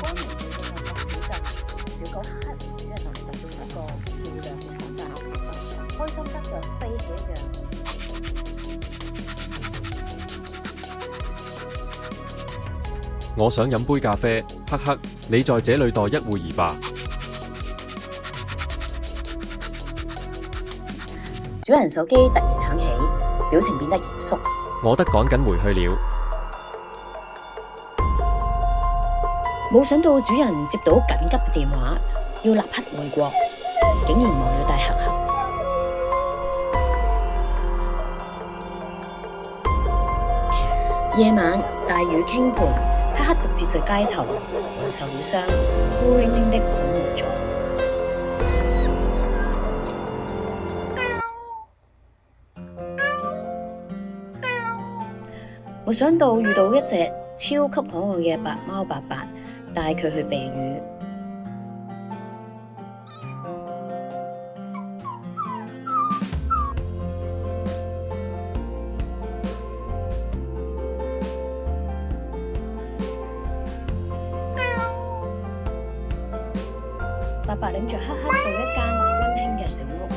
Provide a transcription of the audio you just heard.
一名嘅外國小鎮，小狗黑黑同主人嚟到一個漂亮嘅小鎮，開心得像飛起一樣。我想飲杯咖啡，黑黑，你在這裏待一會兒吧。主人手機突然響起，表情變得嚴肅。我得趕緊回去了。冇想到主人接到緊急嘅電話，要立刻回國，竟然忘了帶黑黑。夜晚大雨傾盆，黑黑獨自在街頭，還受了傷，孤零零的好無助。沒想到遇到一隻超級可愛嘅白貓伯伯，帶佢去避雨。伯伯領着黑黑到一間溫馨嘅小屋，